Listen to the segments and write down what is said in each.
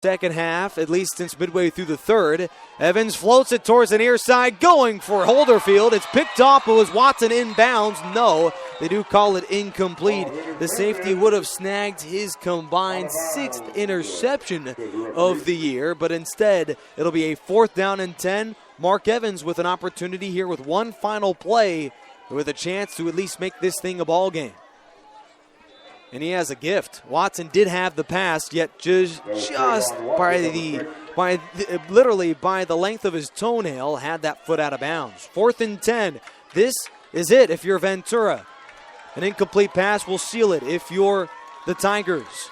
second half, at least since midway through the third. Evans floats it towards the near side, going for Holderfield. It's picked off, but was Watson inbounds? No, they do call it incomplete. The safety would have snagged his combined 6th interception of the year, but instead it'll be a 4th down and 10. Mark Evans with an opportunity here with one final play, with a chance to at least make this thing a ball game. And he has a gift. Watson did have the pass, yet just literally by the length of his toenail, had that foot out of bounds. 4th and 10. This is it if you're Ventura. An incomplete pass will seal it if you're the Tigers.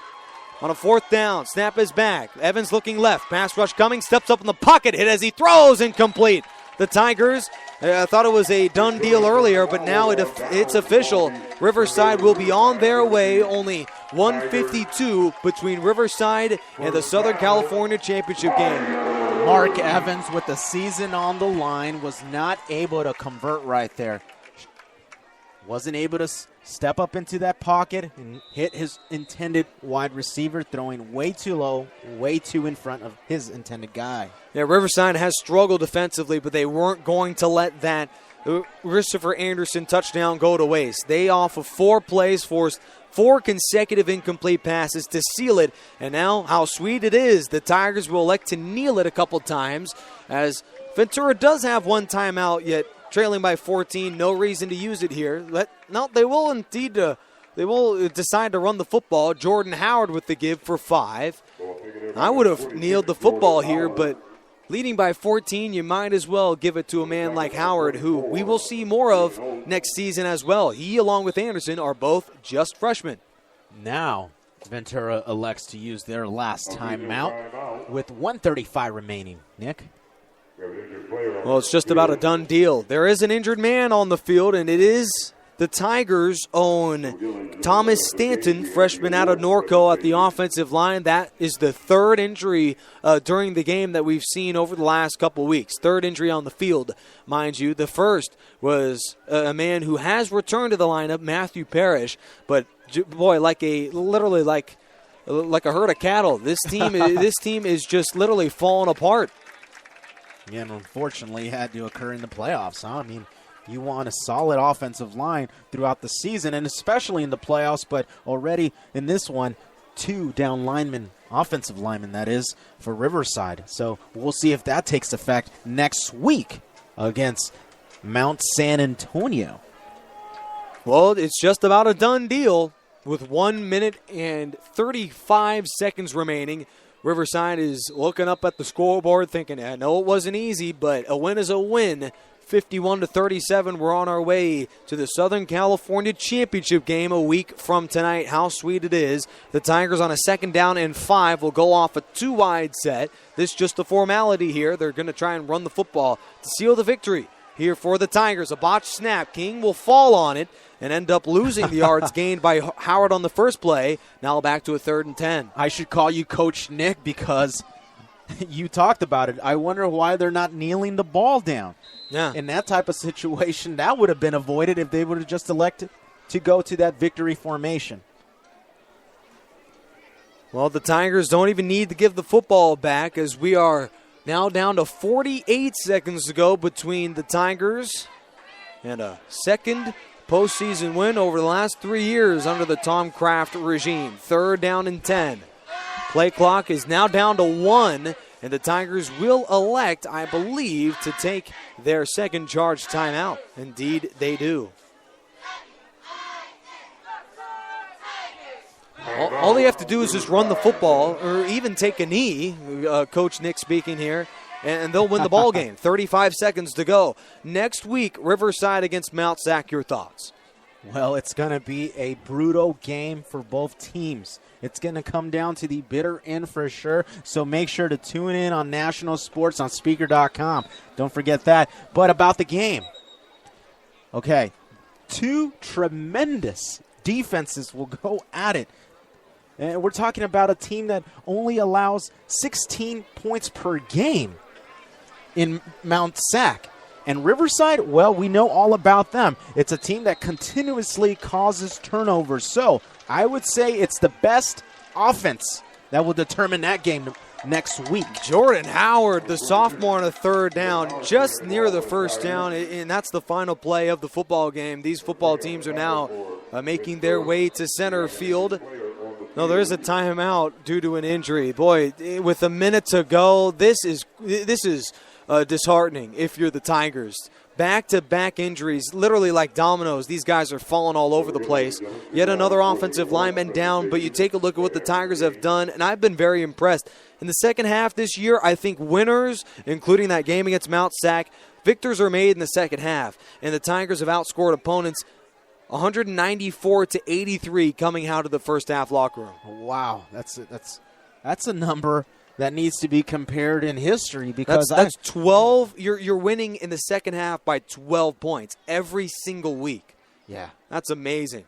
On a 4th down, snap is back. Evans looking left. Pass rush coming, steps up in the pocket, hit as he throws, incomplete. The Tigers, I thought it was a done deal earlier, but now it's official. Riverside will be on their way. Only 1:52 between Riverside and the Southern California Championship game. Mark Evans, with the season on the line, was not able to convert right there. Wasn't able to step up into that pocket and hit his intended wide receiver, throwing way too low, way too in front of his intended guy. Yeah, Riverside has struggled defensively, but they weren't going to let that Christopher Anderson touchdown go to waste. They, off of 4 plays, forced 4 consecutive incomplete passes to seal it. And now, how sweet it is, the Tigers will elect to kneel it a couple times, as Ventura does have one timeout, yet trailing by 14, no reason to use it here. They will indeed they will decide to run the football. Jordan Howard with the give for 5. I would have kneeled the football here, but leading by 14, you might as well give it to a man like Howard, who we will see more of next season as well. He, along with Anderson, are both just freshmen. Now, Ventura elects to use their last timeout with 1:35 remaining. Nick? Well, it's just about a done deal. There is an injured man on the field, and it is the Tigers' own Thomas Stanton, freshman out of Norco at the offensive line. That is the 3rd injury during the game that we've seen over the last couple weeks. 3rd injury on the field, mind you. The first was a man who has returned to the lineup, Matthew Parrish, but boy, literally like a herd of cattle. This team is just literally falling apart. Yeah, and unfortunately, it had to occur in the playoffs, huh? I mean, you want a solid offensive line throughout the season, and especially in the playoffs, but already in this one, 2 down linemen, offensive linemen, that is, for Riverside. So we'll see if that takes effect next week against Mount San Antonio. Well, it's just about a done deal with 1 minute and 35 seconds remaining. Riverside is looking up at the scoreboard thinking, I know it wasn't easy, but a win is a win. 51-37, we're on our way to the Southern California Championship game a week from tonight. How sweet it is. The Tigers on a 2nd down and 5 will go off a 2-wide set. This is just a formality here. They're going to try and run the football to seal the victory here for the Tigers. A botched snap. King will fall on it and end up losing the yards gained by Howard on the first play. Now back to a 3rd and 10. I should call you Coach Nick because you talked about it. I wonder why they're not kneeling the ball down. Yeah. In that type of situation, that would have been avoided if they would have just elected to go to that victory formation. Well, the Tigers don't even need to give the football back, as we are now down to 48 seconds to go between the Tigers and a 2nd postseason win over the last 3 years under the Tom Kraft regime. 3rd down and 10. Play clock is now down to 1, and the Tigers will elect, I believe, to take their 2nd charge timeout. Indeed, they do. All they have to do is just run the football or even take a knee, Coach Nick speaking here, and they'll win the ball game. 35 seconds to go. Next week, Riverside against Mount Sac. Your thoughts? Well, it's going to be a brutal game for both teams. It's going to come down to the bitter end for sure, so make sure to tune in on National Sports on Spreaker.com. Don't forget that. But about the game, okay, 2 tremendous defenses will go at it. And we're talking about a team that only allows 16 points per game in Mount Sac. And Riverside, well, we know all about them. It's a team that continuously causes turnovers. So I would say it's the best offense that will determine that game next week. Jordan Howard, the sophomore, on a third down, just near the first down, and that's the final play of the football game. These football teams are now making their way to center field. No, there is a timeout due to an injury. Boy, with a minute to go, this is disheartening if you're the Tigers. Back-to-back injuries, literally like dominoes. These guys are falling all over the place. Yet another offensive lineman down, but you take a look at what the Tigers have done, and I've been very impressed. In the second half this year, I think winners, including that game against Mount Sac, victors are made in the second half, and the Tigers have outscored opponents 194-83 coming out of the first half locker room. Wow, that's a number that needs to be compared in history, because that's 12. You're winning in the second half by 12 points every single week. Yeah, that's amazing.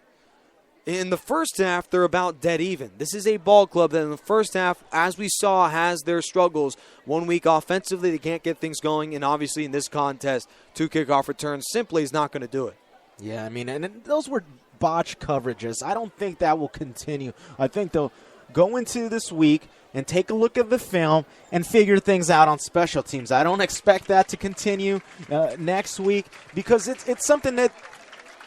In the first half, they're about dead even. This is a ball club that in the first half, as we saw, has their struggles. 1 week offensively, they can't get things going, and obviously in this contest, 2 kickoff returns simply is not going to do it. Yeah, I mean, and those were botched coverages. I don't think that will continue. I think they'll go into this week and take a look at the film and figure things out on special teams. I don't expect that to continue next week, because it's something that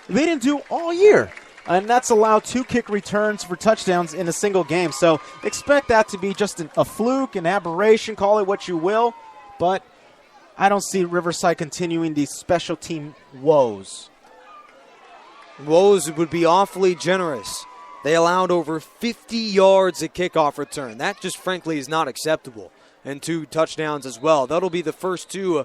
they didn't do all year. And that's allowed 2 kick returns for touchdowns in a single game. So expect that to be just a fluke, an aberration, call it what you will. But I don't see Riverside continuing these special team woes. Woes would be awfully generous. They allowed over 50 yards at kickoff return. That just frankly is not acceptable. And 2 touchdowns as well. That'll be the first 2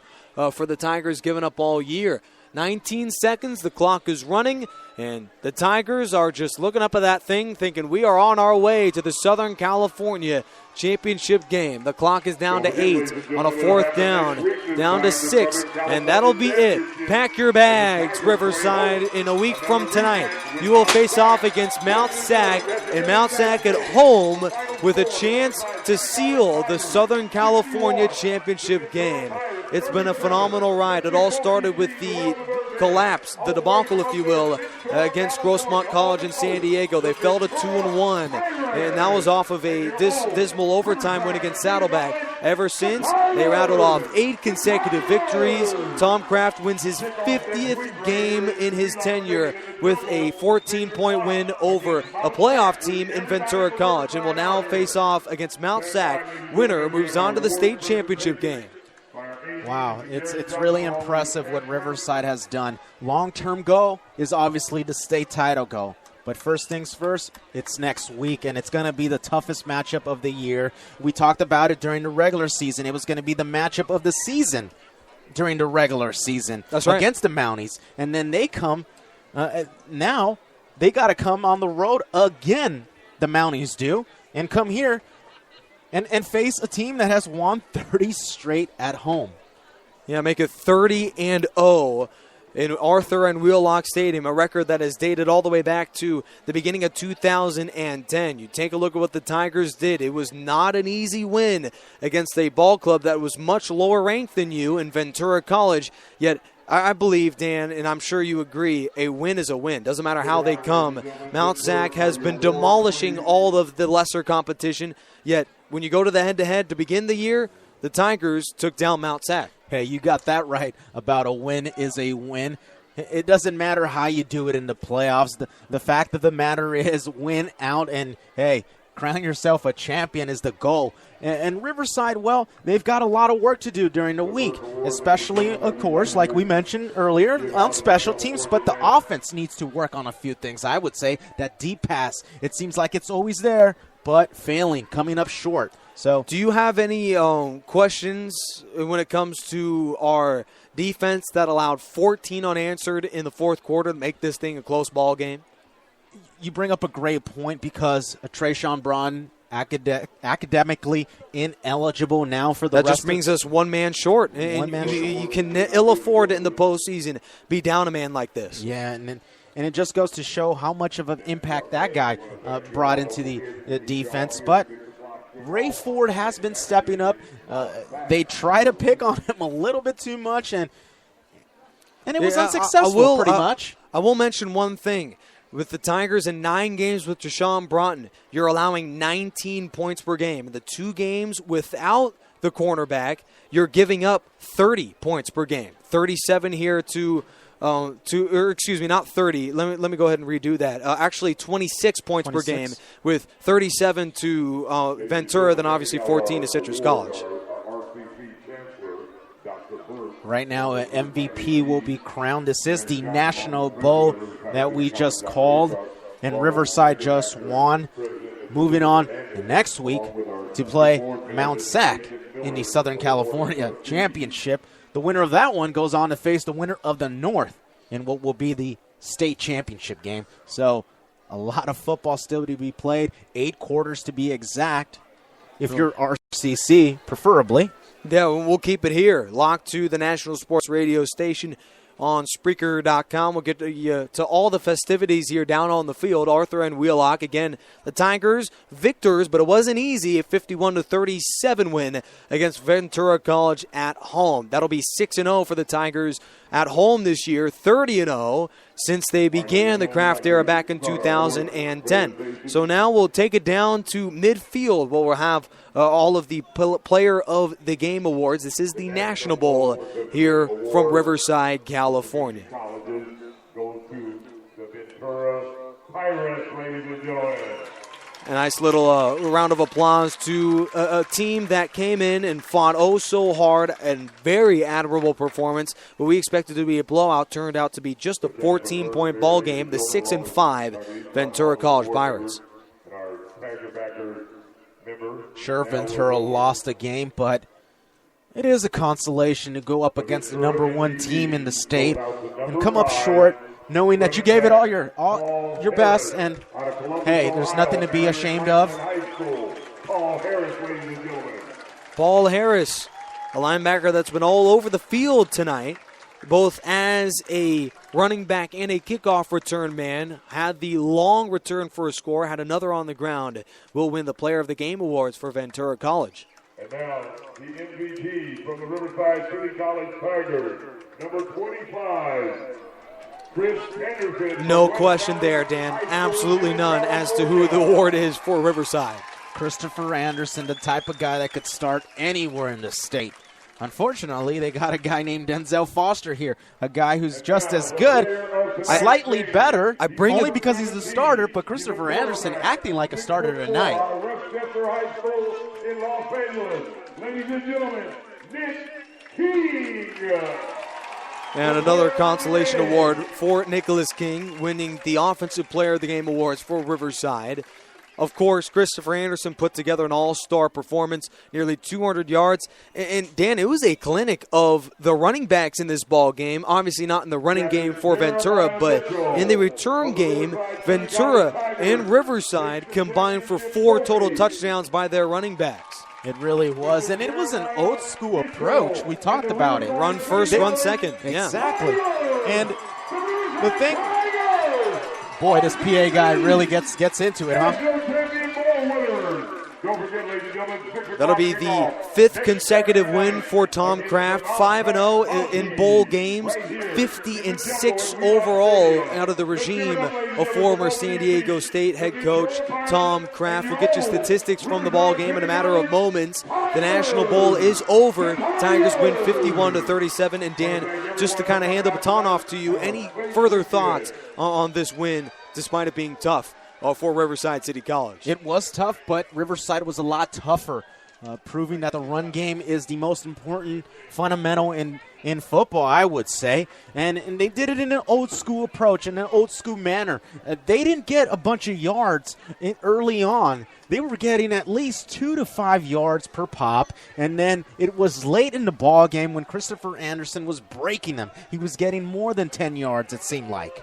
for the Tigers given up all year. 19 seconds, the clock is running, and the Tigers are just looking up at that thing thinking we are on our way to the Southern California championship game. The clock is down to 8 on a 4th down to 6, and that'll be it. Pack your bags, Riverside. In a week from tonight, you will face off against Mount Sac, and Mount Sac at home with a chance to seal the Southern California championship game. It's been a phenomenal ride. It all started with the collapse, the debacle, if you will, against Grossmont College in San Diego. They fell to 2-1, and that was off of a dismal overtime win against Saddleback. Ever since, they rattled off 8 consecutive victories. Tom Kraft wins his 50th game in his tenure with a 14-point win over a playoff team in Ventura College, and will now face off against Mount Sac. Winner moves on to the state championship game. Wow, it's really impressive what Riverside has done. Long-term goal is obviously the state title goal. But first things first, it's next week, and it's going to be the toughest matchup of the year. We talked about it during the regular season. It was going to be the matchup of the season during the regular season. That's right. Against the Mounties. And then they come, now they got to come on the road again, the Mounties do, and come here and face a team that has won 30 straight at home. Yeah, make it 30-0 in Arthur and Wheelock Stadium, a record that is dated all the way back to the beginning of 2010. You take a look at what the Tigers did. It was not an easy win against a ball club that was much lower ranked than you in Ventura College, yet I believe, Dan, and I'm sure you agree, a win is a win. Doesn't matter how they come. Mount Sac has been demolishing all of the lesser competition, yet when you go to the head-to-head to begin the year, the Tigers took down Mount Sac. Hey, you got that right about a win is a win. It doesn't matter how you do it in the playoffs. The fact of the matter is win out and, hey, crown yourself a champion is the goal. And Riverside, well, they've got a lot of work to do during the week, especially, of course, like we mentioned earlier, on special teams. But the offense needs to work on a few things. I would say that deep pass, it seems like it's always there, but failing, coming up short. So, do you have any questions when it comes to our defense that allowed 14 unanswered in the fourth quarter to make this thing a close ball game? You bring up a great point because Trayshawn Braun academically ineligible now for the rest. That just brings us one man short. You can ill afford in the postseason be down a man like this. Yeah, and it just goes to show how much of an impact that guy brought into the defense. But Ray Ford has been stepping up. They try to pick on him a little bit too much, and it was unsuccessful pretty much. I will mention one thing. With the Tigers in 9 games with Deshaun Broughton, you're allowing 19 points per game. In the 2 games without the cornerback, you're giving up 30 points per game. 37 here not 30. Let me go ahead and redo that. Actually, 26 points per game, with 37 to Ventura, then obviously 14 to Citrus College. Right now, an MVP will be crowned. This is the National Bowl that we just called, and Riverside just won. Moving on the next week to play Mount Sac in the Southern California Championship. The winner of that one goes on to face the winner of the North in what will be the state championship game. So a lot of football still to be played, 8 quarters to be exact, if you're RCC, preferably. Yeah, we'll keep it here. Locked to the National Sports Radio station on Spreaker.com. We'll get to all the festivities here down on the field. Arthur and Wheelock. Again, the Tigers, victors, but it wasn't easy. A 51-37 win against Ventura College at home. That'll be 6-0 for the Tigers at home this year, 30-0 since they began the Kraft era back in 2010. So now we'll take it down to midfield where we'll have all of the Player of the Game awards. This is the National Bowl here from Riverside, California. Go to the Ventura Pirates, ladies and gentlemen. A nice little round of applause to a team that came in and fought oh so hard, and very admirable performance. What we expected to be a blowout turned out to be just a 14-point ball game. The 6-5 Ventura College Pirates. Sure, Ventura lost the game, but it is a consolation to go up against the number 1 team in the state and come up short, knowing that you gave it all your best, and hey, there's nothing to be ashamed of. Paul Harris, a linebacker that's been all over the field tonight, both as a running back and a kickoff return man, had the long return for a score, had another on the ground, will win the Player of the Game awards for Ventura College. And now, the MVP from the Riverside City College Tigers, number 25. No question there, Dan. Absolutely none as to who the award is for Riverside. Christopher Anderson, the type of guy that could start anywhere in the state. Unfortunately, they got a guy named Denzel Foster here, a guy who's just as good, slightly better, only because he's the starter, but Christopher Anderson acting like a starter tonight. Westchester High School in Los Angeles. Ladies and gentlemen, Nick King. And another consolation award for Nicholas King, winning the Offensive Player of the Game awards for Riverside. Of course, Christopher Anderson put together an all-star performance, nearly 200 yards. And Dan, it was a clinic of the running backs in this ball game. Obviously not in the running game for Ventura, but in the return game, Ventura and Riverside combined for 4 total touchdowns by their running backs. It really was, and it was an old school approach. We talked about it. Run first, run second. Exactly. And the thing, boy, this PA guy really gets into it, huh? That'll be the 5th consecutive win for Tom Kraft. 5-0 in bowl games, 50-6 overall out of the regime of former San Diego State head coach Tom Kraft. We'll get you statistics from the ball game in a matter of moments. The National Bowl is over. Tigers win 51-37. And Dan, just to kind of hand the baton off to you, any further thoughts on this win, despite it being tough for Riverside City College? It was tough, but Riverside was a lot tougher, proving that the run game is the most important fundamental in football, I would say. And they did it in an old-school approach, in an old-school manner. They didn't get a bunch of yards early on. They were getting at least 2 to 5 yards per pop, and then it was late in the ball game when Christopher Anderson was breaking them. He was getting more than 10 yards, it seemed like.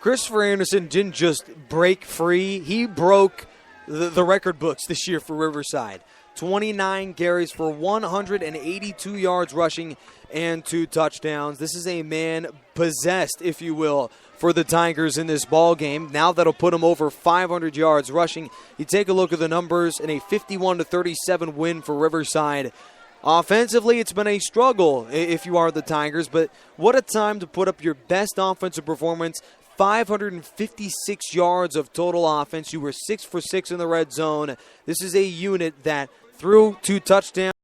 Christopher Anderson didn't just break free. He broke the record books this year for Riverside. 29 carries for 182 yards rushing and 2 touchdowns. This is a man possessed, if you will, for the Tigers in this ball game. Now that'll put him over 500 yards rushing. You take a look at the numbers in a 51-37 win for Riverside. Offensively, it's been a struggle if you are the Tigers, but what a time to put up your best offensive performance. 556 yards of total offense. You were 6 for 6 in the red zone. This is a unit that threw 2 touchdowns.